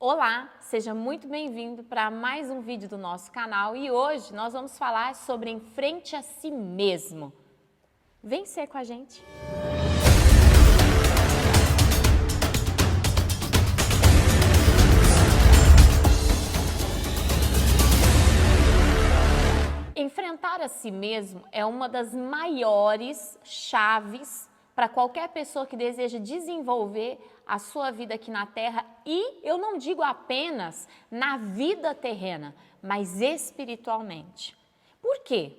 Olá, seja muito bem-vindo para mais um vídeo do nosso canal e hoje nós vamos falar sobre em frente a si mesmo. Vem ser com a gente! Enfrentar a si mesmo é uma das maiores chaves para qualquer pessoa que deseja desenvolver a sua vida aqui na Terra e eu não digo apenas na vida terrena, mas espiritualmente. Por quê?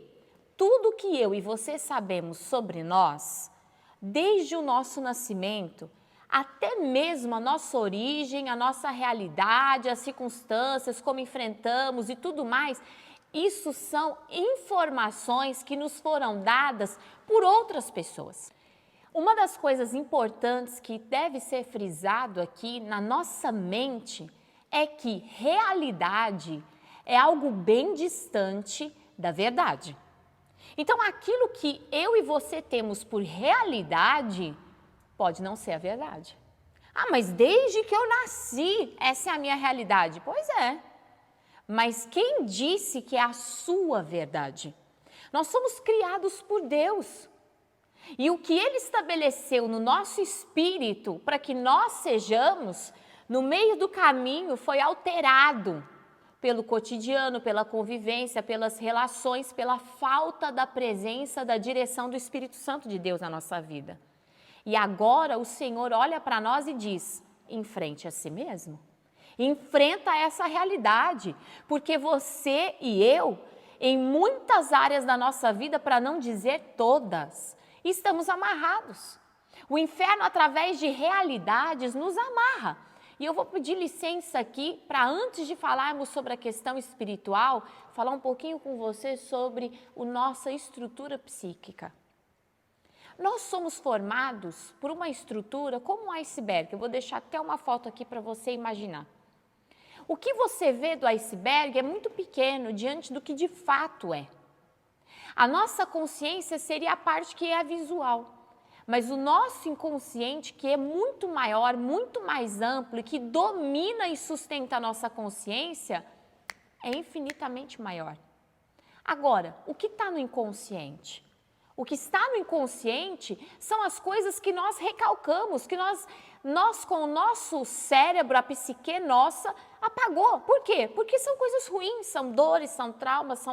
Tudo que eu e você sabemos sobre nós, desde o nosso nascimento, até mesmo a nossa origem, a nossa realidade, as circunstâncias, como enfrentamos e tudo mais, isso são informações que nos foram dadas por outras pessoas. Uma das coisas importantes que deve ser frisado aqui na nossa mente é que realidade é algo bem distante da verdade. Então, aquilo que eu e você temos por realidade pode não ser a verdade. Ah, mas desde que eu nasci, essa é a minha realidade. Pois é. Mas quem disse que é a sua verdade? Nós somos criados por Deus. E o que Ele estabeleceu no nosso espírito para que nós sejamos, no meio do caminho foi alterado pelo cotidiano, pela convivência, pelas relações, pela falta da presença, da direção do Espírito Santo de Deus na nossa vida. E agora o Senhor olha para nós e diz, enfrente a si mesmo. Enfrenta essa realidade, porque você e eu, em muitas áreas da nossa vida, para não dizer todas, estamos amarrados. O inferno, através de realidades, nos amarra. E eu vou pedir licença aqui para, antes de falarmos sobre a questão espiritual, falar um pouquinho com você sobre a nossa estrutura psíquica. Nós somos formados por uma estrutura como um iceberg. Eu vou deixar até uma foto aqui para você imaginar. O que você vê do iceberg é muito pequeno diante do que de fato é. A nossa consciência seria a parte que é a visual, mas o nosso inconsciente, que é muito maior, muito mais amplo e que domina e sustenta a nossa consciência, é infinitamente maior. Agora, o que está no inconsciente? O que está no inconsciente são as coisas que nós recalcamos, que nós com o nosso cérebro, a psique nossa, apagou. Por quê? Porque são coisas ruins, são dores, são traumas,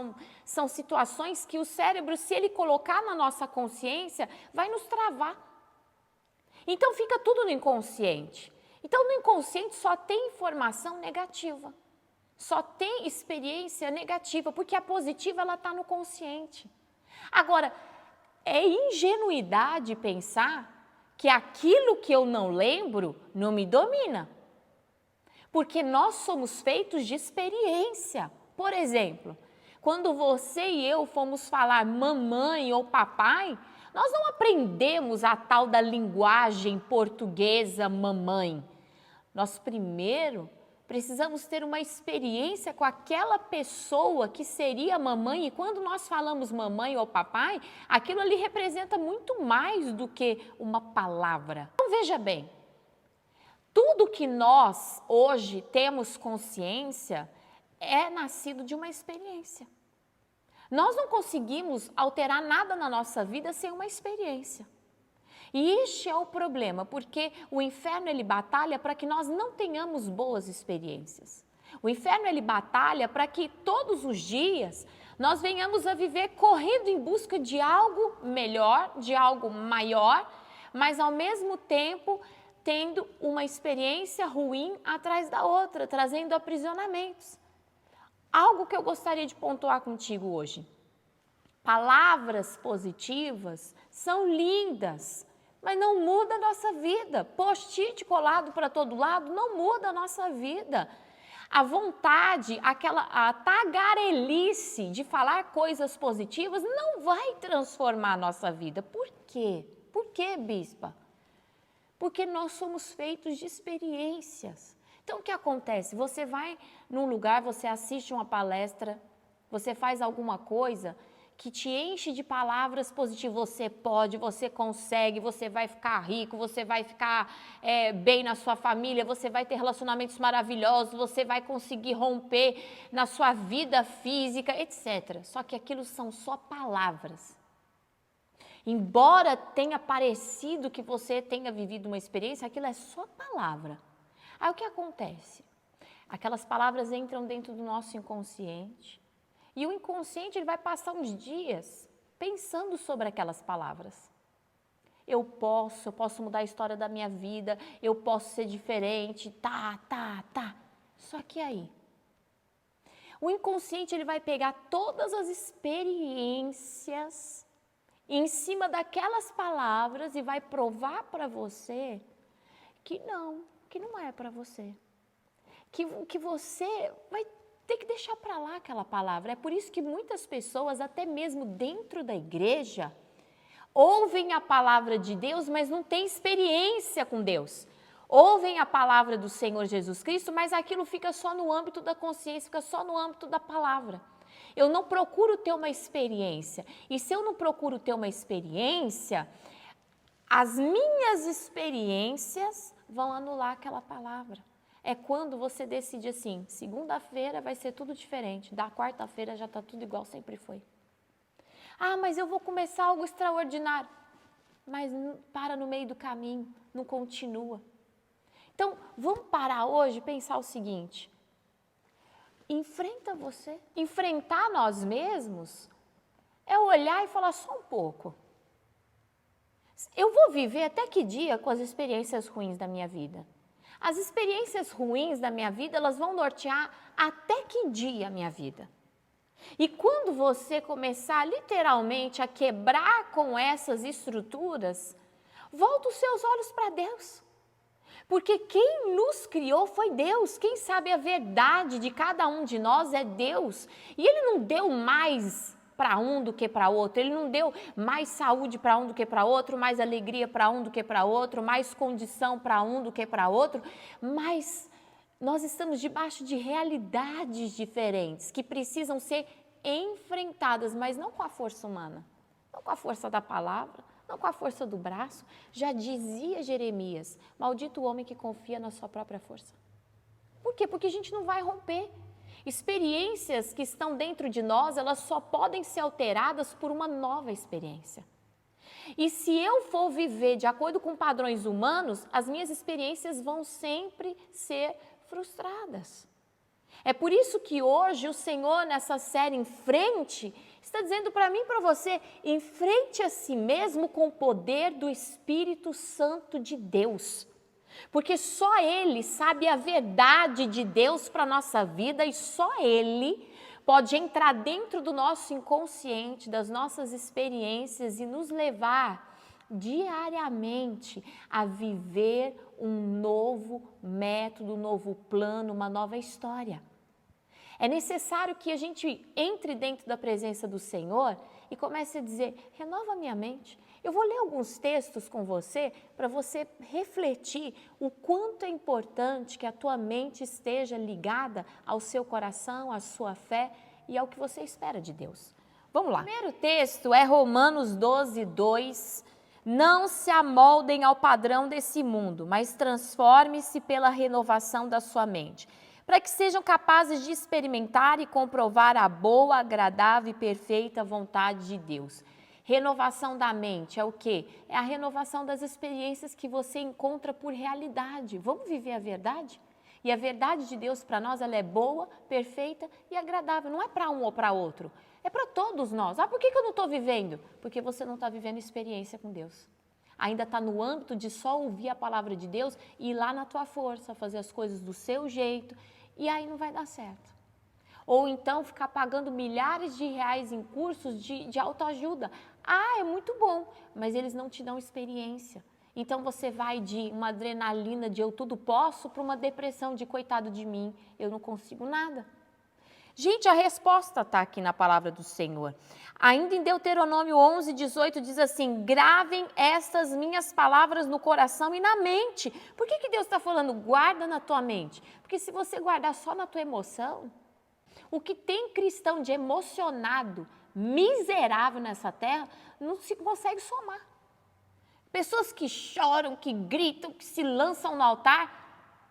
são situações que o cérebro, se ele colocar na nossa consciência, vai nos travar. Então fica tudo no inconsciente. Então no inconsciente só tem informação negativa, só tem experiência negativa, porque a positiva ela está no consciente. Agora, é ingenuidade pensar que aquilo que eu não lembro não me domina. Porque nós somos feitos de experiência. Por exemplo, quando você e eu fomos falar mamãe ou papai, nós não aprendemos a tal da linguagem portuguesa mamãe. Nós primeiro precisamos ter uma experiência com aquela pessoa que seria mamãe, e quando nós falamos mamãe ou papai, aquilo ali representa muito mais do que uma palavra. Então veja bem, tudo que nós hoje temos consciência é nascido de uma experiência. Nós não conseguimos alterar nada na nossa vida sem uma experiência. E este é o problema, porque o inferno ele batalha para que nós não tenhamos boas experiências. O inferno ele batalha para que todos os dias nós venhamos a viver correndo em busca de algo melhor, de algo maior, mas ao mesmo tempo tendo uma experiência ruim atrás da outra, trazendo aprisionamentos. Algo que eu gostaria de pontuar contigo hoje. Palavras positivas são lindas, mas não muda a nossa vida. Post-it colado para todo lado não muda a nossa vida. A vontade, a tagarelice de falar coisas positivas não vai transformar a nossa vida. Por quê? Por quê, bispa? Porque nós somos feitos de experiências. Então, o que acontece? Você vai num lugar, você assiste uma palestra, você faz alguma coisa que te enche de palavras positivas. Você pode, você consegue, você vai ficar rico, você vai ficar bem na sua família, você vai ter relacionamentos maravilhosos, você vai conseguir romper na sua vida física, etc. Só que aquilo são só palavras. Embora tenha parecido que você tenha vivido uma experiência, aquilo é só palavra. Aí o que acontece? Aquelas palavras entram dentro do nosso inconsciente e o inconsciente ele vai passar uns dias pensando sobre aquelas palavras. Eu posso mudar a história da minha vida, eu posso ser diferente, tá. Só que aí, o inconsciente ele vai pegar todas as experiências em cima daquelas palavras e vai provar para você que não é para você. Que você vai ter que deixar para lá aquela palavra. É por isso que muitas pessoas, até mesmo dentro da igreja, ouvem a palavra de Deus, mas não têm experiência com Deus. Ouvem a palavra do Senhor Jesus Cristo, mas aquilo fica só no âmbito da consciência, fica só no âmbito da palavra. Eu não procuro ter uma experiência. E se eu não procuro ter uma experiência, as minhas experiências vão anular aquela palavra. É quando você decide assim, segunda-feira vai ser tudo diferente, da quarta-feira já está tudo igual sempre foi. Ah, mas eu vou começar algo extraordinário. Mas para no meio do caminho, não continua. Então, vamos parar hoje e pensar o seguinte. Enfrenta você. Enfrentar nós mesmos é olhar e falar só um pouco. Eu vou viver até que dia com as experiências ruins da minha vida? As experiências ruins da minha vida, elas vão nortear até que dia a minha vida? E quando você começar literalmente a quebrar com essas estruturas, volta os seus olhos para Deus. Porque quem nos criou foi Deus, quem sabe a verdade de cada um de nós é Deus. E Ele não deu mais para um do que para outro, Ele não deu mais saúde para um do que para outro, mais alegria para um do que para outro, mais condição para um do que para outro, mas nós estamos debaixo de realidades diferentes que precisam ser enfrentadas, mas não com a força humana, não com a força da palavra, não com a força do braço. Já dizia Jeremias, maldito o homem que confia na sua própria força. Por quê? Porque a gente não vai romper. Experiências que estão dentro de nós, elas só podem ser alteradas por uma nova experiência. E se eu for viver de acordo com padrões humanos, as minhas experiências vão sempre ser frustradas. É por isso que hoje o Senhor, nessa série Em Frente, está dizendo para mim e para você, enfrente a si mesmo com o poder do Espírito Santo de Deus. Porque só Ele sabe a verdade de Deus para a nossa vida e só Ele pode entrar dentro do nosso inconsciente, das nossas experiências e nos levar diariamente a viver um novo método, um novo plano, uma nova história. É necessário que a gente entre dentro da presença do Senhor e comece a dizer, renova minha mente. Eu vou ler alguns textos com você para você refletir o quanto é importante que a tua mente esteja ligada ao seu coração, à sua fé e ao que você espera de Deus. Vamos lá. O primeiro texto é Romanos 12, 2. Não se amoldem ao padrão desse mundo, mas transforme-se pela renovação da sua mente, para que sejam capazes de experimentar e comprovar a boa, agradável e perfeita vontade de Deus. Renovação da mente é o quê? É a renovação das experiências que você encontra por realidade. Vamos viver a verdade? E a verdade de Deus para nós, ela é boa, perfeita e agradável. Não é para um ou para outro, é para todos nós. Ah, por que eu não estou vivendo? Porque você não está vivendo experiência com Deus. Ainda está no âmbito de só ouvir a palavra de Deus e ir lá na tua força, fazer as coisas do seu jeito, e aí não vai dar certo. Ou então ficar pagando milhares de reais em cursos de autoajuda. Ah, é muito bom, mas eles não te dão experiência. Então você vai de uma adrenalina de eu tudo posso para uma depressão de coitado de mim, eu não consigo nada. Gente, a resposta está aqui na palavra do Senhor. Ainda em Deuteronômio 11, 18 diz assim, gravem estas minhas palavras no coração e na mente. Por que Deus está falando guarda na tua mente? Porque se você guardar só na tua emoção, o que tem cristão de emocionado miserável nessa terra, não se consegue somar. Pessoas que choram, que gritam, que se lançam no altar,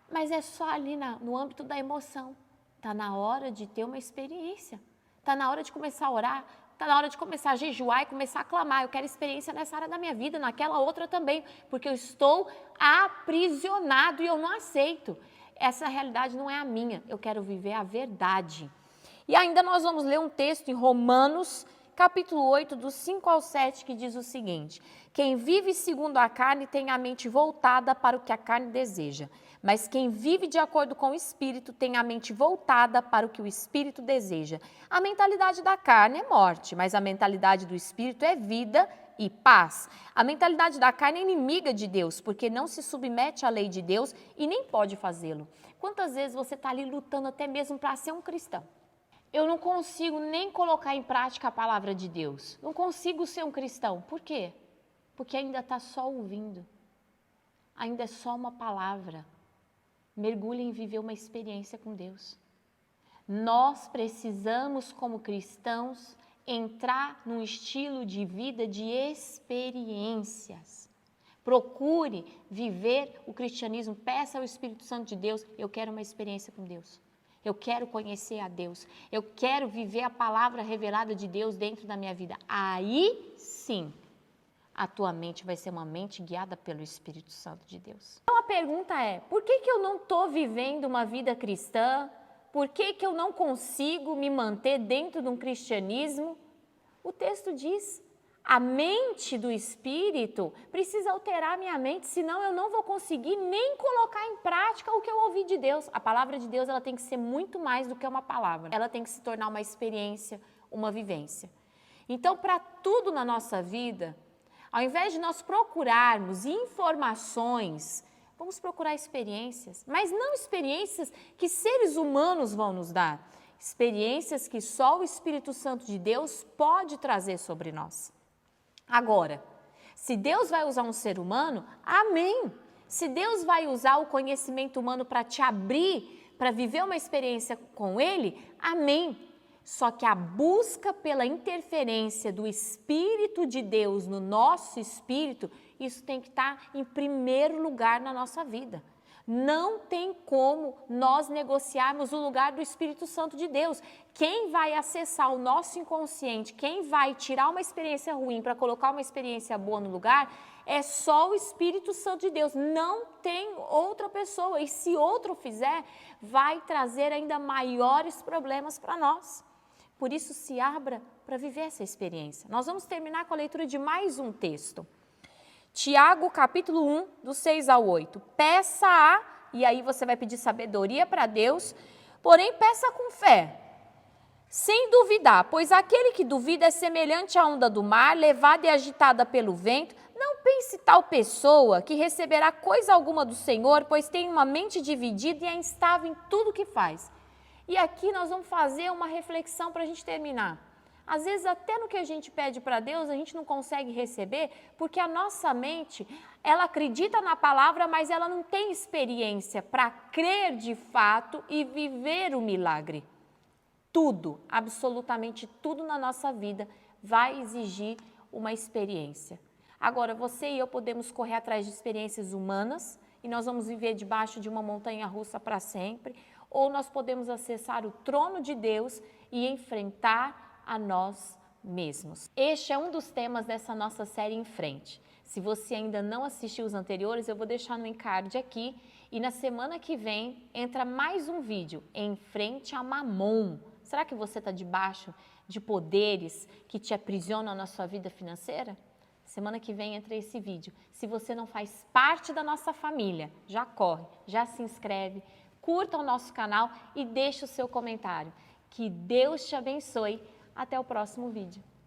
mas é só ali no âmbito da emoção. Está na hora de ter uma experiência. Está na hora de começar a orar. Está na hora de começar a jejuar e começar a clamar. Eu quero experiência nessa área da minha vida, naquela outra também, porque eu estou aprisionado e eu não aceito. Essa realidade não é a minha, eu quero viver a verdade. E ainda nós vamos ler um texto em Romanos, capítulo 8, dos 5 ao 7, que diz o seguinte: quem vive segundo a carne tem a mente voltada para o que a carne deseja, mas quem vive de acordo com o Espírito tem a mente voltada para o que o Espírito deseja. A mentalidade da carne é morte, mas a mentalidade do Espírito é vida e paz. A mentalidade da carne é inimiga de Deus, porque não se submete à lei de Deus e nem pode fazê-lo. Quantas vezes você está ali lutando até mesmo para ser um cristão? Eu não consigo nem colocar em prática a palavra de Deus. Não consigo ser um cristão. Por quê? Porque ainda está só ouvindo. Ainda é só uma palavra. Mergulhe em viver uma experiência com Deus. Nós precisamos, como cristãos, entrar num estilo de vida de experiências. Procure viver o cristianismo. Peça ao Espírito Santo de Deus: eu quero uma experiência com Deus. Eu quero conhecer a Deus. Eu quero viver a palavra revelada de Deus dentro da minha vida. Aí sim, a tua mente vai ser uma mente guiada pelo Espírito Santo de Deus. Então a pergunta é: por que eu não estou vivendo uma vida cristã? Por que eu não consigo me manter dentro de um cristianismo? O texto diz: a mente do Espírito precisa alterar a minha mente, senão eu não vou conseguir nem colocar em prática o que eu ouvi de Deus. A palavra de Deus, ela tem que ser muito mais do que uma palavra. Ela tem que se tornar uma experiência, uma vivência. Então, para tudo na nossa vida, ao invés de nós procurarmos informações, vamos procurar experiências, mas não experiências que seres humanos vão nos dar, experiências que só o Espírito Santo de Deus pode trazer sobre nós. Agora, se Deus vai usar um ser humano, amém. Se Deus vai usar o conhecimento humano para te abrir, para viver uma experiência com Ele, amém. Só que a busca pela interferência do Espírito de Deus no nosso espírito, isso tem que estar em primeiro lugar na nossa vida. Não tem como nós negociarmos o lugar do Espírito Santo de Deus. Quem vai acessar o nosso inconsciente, quem vai tirar uma experiência ruim para colocar uma experiência boa no lugar, é só o Espírito Santo de Deus. Não tem outra pessoa. E se outro fizer, vai trazer ainda maiores problemas para nós. Por isso, se abra para viver essa experiência. Nós vamos terminar com a leitura de mais um texto. Tiago, capítulo 1, do 6 ao 8. Peça e aí você vai pedir sabedoria para Deus, porém peça com fé, sem duvidar, pois aquele que duvida é semelhante à onda do mar, levada e agitada pelo vento. Não pense tal pessoa que receberá coisa alguma do Senhor, pois tem uma mente dividida e é instável em tudo que faz. E aqui nós vamos fazer uma reflexão para a gente terminar. Às vezes, até no que a gente pede para Deus, a gente não consegue receber, porque a nossa mente, ela acredita na palavra, mas ela não tem experiência para crer de fato e viver o milagre. Tudo, absolutamente tudo na nossa vida vai exigir uma experiência. Agora, você e eu podemos correr atrás de experiências humanas e nós vamos viver debaixo de uma montanha-russa para sempre, ou nós podemos acessar o trono de Deus e enfrentar a nós mesmos. Este é um dos temas dessa nossa série Em Frente. Se você ainda não assistiu os anteriores, eu vou deixar no encarte aqui. E na semana que vem entra mais um vídeo, Em Frente a Mamon. Será que você está debaixo de poderes que te aprisionam na sua vida financeira? Semana que vem entra esse vídeo. Se você não faz parte da nossa família, já corre, já se inscreve, curta o nosso canal e deixe o seu comentário. Que Deus te abençoe. Até o próximo vídeo.